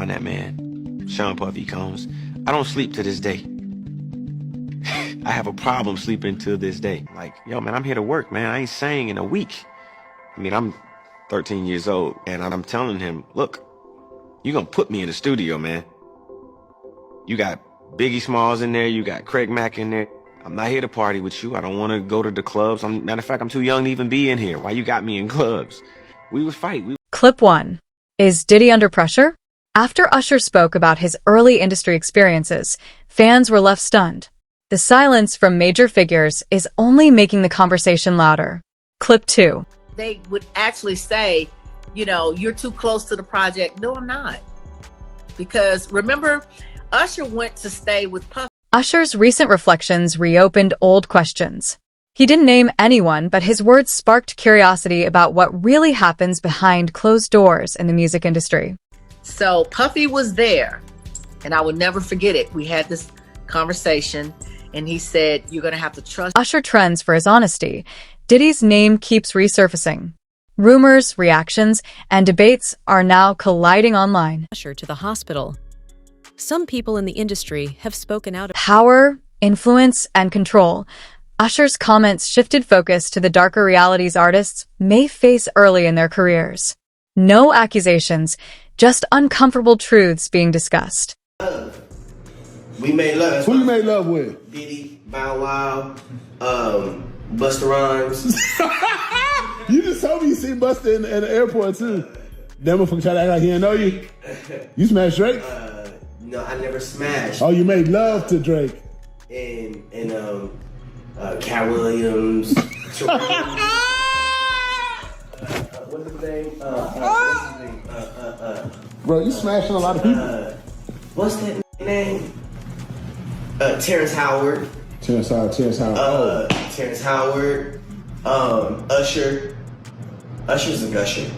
around that man, Sean Puffy Combs. I don't sleep to this day. I have a problem sleeping to this day. Like, yo, man, I'm here to work, man. I ain't sang in a week. I mean, I'm 13 years old, and I'm telling him, look, you're gonna put me in the studio, man. You got Biggie Smalls in there, you got Craig Mack in there. I'm not here to party with you. I don't want to go to the clubs. Matter of fact, I'm too young to even be in here. Why you got me in clubs? We would fight. Clip 1. Is Diddy under pressure? After Usher spoke about his early industry experiences, fans were left stunned. The silence from major figures is only making the conversation louder. Clip 2. They would actually say, you know, you're too close to the project. No, I'm not. Because remember, Usher went to stay with Puff. Usher's recent reflections reopened old questions. He didn't name anyone, but his words sparked curiosity about what really happens behind closed doors in the music industry. So Puffy was there, and I will never forget it. We had this conversation, and he said, you're going to have to trust. Usher trends for his honesty. Diddy's name keeps resurfacing. Rumors, reactions, and debates are now colliding online. Usher to the hospital. Some people in the industry have spoken out. Power, influence, and control. Usher's comments shifted focus to the darker realities artists may face early in their careers. No accusations, just uncomfortable truths being discussed. We made love. Who you made love with? Diddy, Bow Wow, Busta Rhymes. You just told me you seen Busta in the airport too. That motherfucker tried to act like he didn't know you. You smashed Drake? No, I never smashed. Oh, you made love to Drake. And Cat Williams. What's his name? Bro, you smashing a lot of people. What's that name? Terrence Howard. Terrence Howard. Terrence Howard. Usher. Usher's a gusher.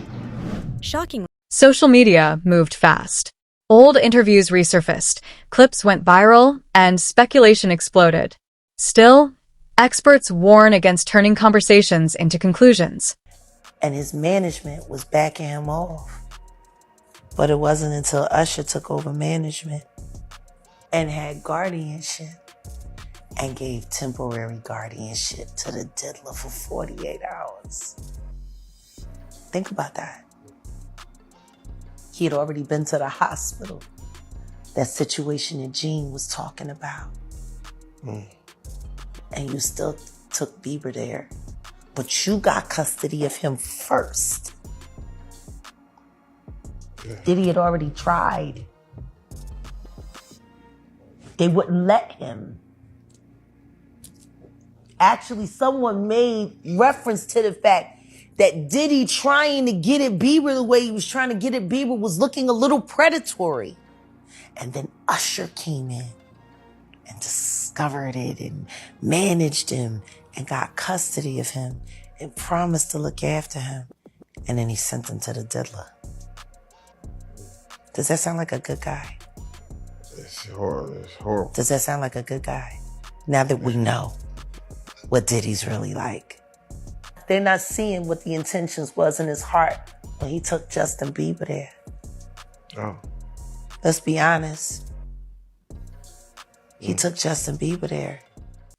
Shocking. Social media moved fast. Old interviews resurfaced, clips went viral, and speculation exploded. Still, experts warn against turning conversations into conclusions. And his management was backing him off. But it wasn't until Usher took over management and had guardianship and gave temporary guardianship to the diddler for 48 hours. Think about that. He had already been to the hospital. That situation that Gene was talking about. And you still took Bieber there. But you got custody of him first. Yeah. Diddy had already tried. They wouldn't let him. Actually, someone made reference to the fact that Diddy trying to get at Bieber the way he was trying to get at Bieber was looking a little predatory. And then Usher came in and discovered it and managed him and got custody of him and promised to look after him. And then he sent him to the diddler. Does that sound like a good guy? It's horrible. Does that sound like a good guy? Now that we know what Diddy's really like. They're not seeing what the intentions was in his heart when he took Justin Bieber there. Oh. Let's be honest. He took Justin Bieber there.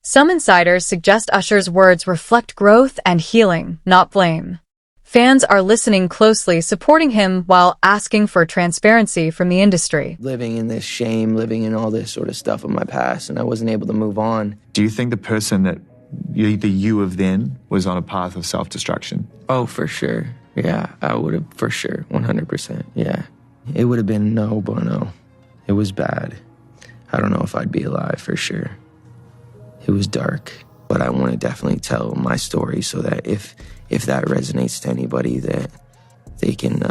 Some insiders suggest Usher's words reflect growth and healing, not blame. Fans are listening closely, supporting him while asking for transparency from the industry. Living in this shame, living in all this sort of stuff of my past, and I wasn't able to move on. Do you think the person that the you of then was on a path of self-destruction? Oh, for sure. Yeah, I would have, for sure, 100%. Yeah. It would have been no bueno. It was bad. I don't know if I'd be alive for sure. It was dark, but I want to definitely tell my story so that if that resonates to anybody, that they can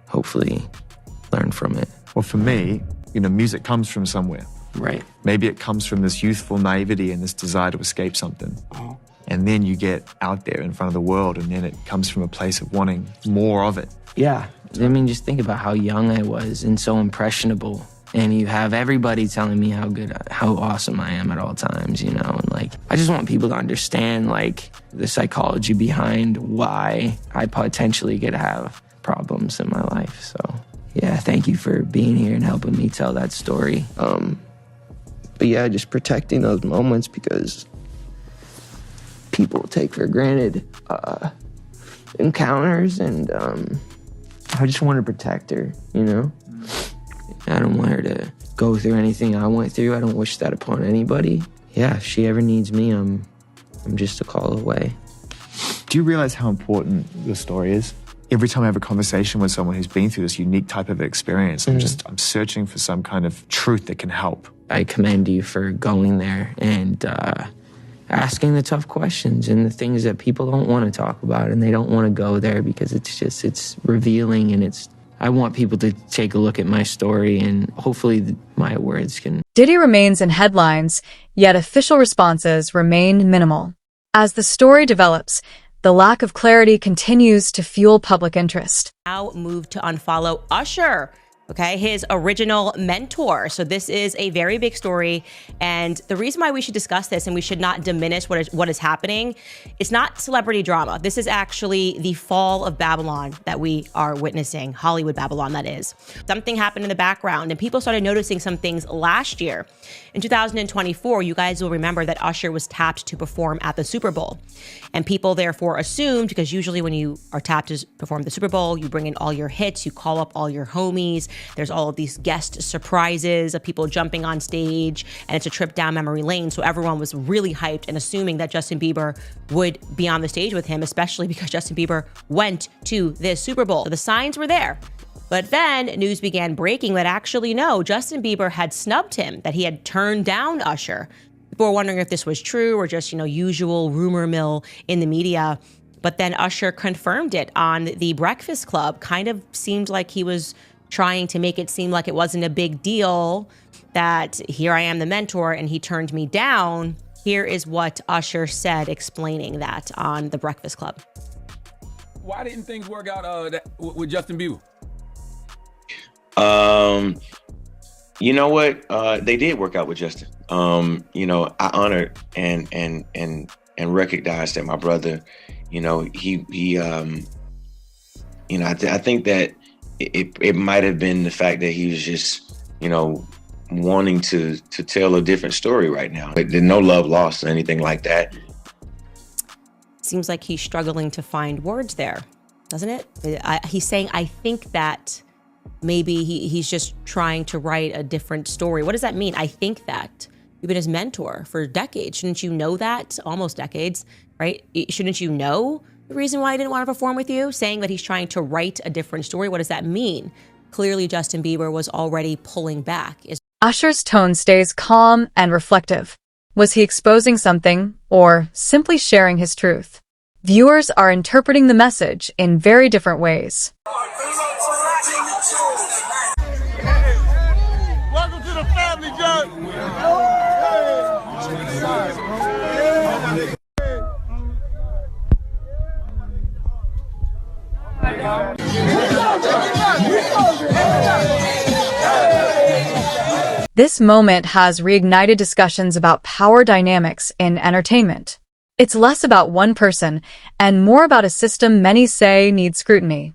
hopefully learn from it. Well, for me, music comes from somewhere. Right. Maybe it comes from this youthful naivety and this desire to escape something. And then you get out there in front of the world, and then it comes from a place of wanting more of it. Yeah. I mean, just think about how young I was and so impressionable. And you have everybody telling me how awesome I am at all times, and I just want people to understand, the psychology behind why I potentially could have problems in my life. So, yeah, thank you for being here and helping me tell that story. But yeah, just protecting those moments because people take for granted encounters, and I just want to protect her, you know? I don't want her to go through anything I went through. I don't wish that upon anybody. Yeah, if she ever needs me, I'm just a call away. Do you realize how important your story is? Every time I have a conversation with someone who's been through this unique type of experience, I'm searching for some kind of truth that can help. I commend you for going there and asking the tough questions and the things that people don't want to talk about, and they don't want to go there because it's revealing, and I want people to take a look at my story, and hopefully my words can. Diddy remains in headlines, yet official responses remain minimal. As the story develops, the lack of clarity continues to fuel public interest. Now moved to unfollow Usher, okay, his original mentor. So this is a very big story. And the reason why we should discuss this and we should not diminish what is happening, it's not celebrity drama. This is actually the fall of Babylon that we are witnessing, Hollywood Babylon, that is. Something happened in the background and people started noticing some things last year. In 2024, you guys will remember that Usher was tapped to perform at the Super Bowl. And people therefore assumed, because usually when you are tapped to perform the Super Bowl, you bring in all your hits, you call up all your homies, there's all of these guest surprises of people jumping on stage, and it's a trip down memory lane. So everyone was really hyped and assuming that Justin Bieber would be on the stage with him, especially because Justin Bieber went to this Super Bowl. So the signs were there. But then news began breaking that actually, no, Justin Bieber had snubbed him, that he had turned down Usher. People were wondering if this was true or just, usual rumor mill in the media. But then Usher confirmed it on the Breakfast Club. Kind of seemed like he was trying to make it seem like it wasn't a big deal, that here I am the mentor and he turned me down. Here is what Usher said explaining that on the Breakfast Club. Why didn't things work out with Justin Bieber? You know what? They did work out with Justin. I honored and recognized that my brother, I think that it might have been the fact that he was just, wanting to tell a different story right now. There's no love lost or anything like that. Seems like he's struggling to find words there, doesn't it? He's saying, I think that maybe he's just trying to write a different story. What does that mean? I think that. You've been his mentor for decades. Shouldn't you know that? Almost decades, right? Shouldn't you know the reason why he didn't want to perform with you? Saying that he's trying to write a different story. What does that mean? Clearly, Justin Bieber was already pulling back. Usher's tone stays calm and reflective. Was he exposing something or simply sharing his truth? Viewers are interpreting the message in very different ways. Welcome to the family, John. This moment has reignited discussions about power dynamics in entertainment. It's less about one person and more about a system many say needs scrutiny.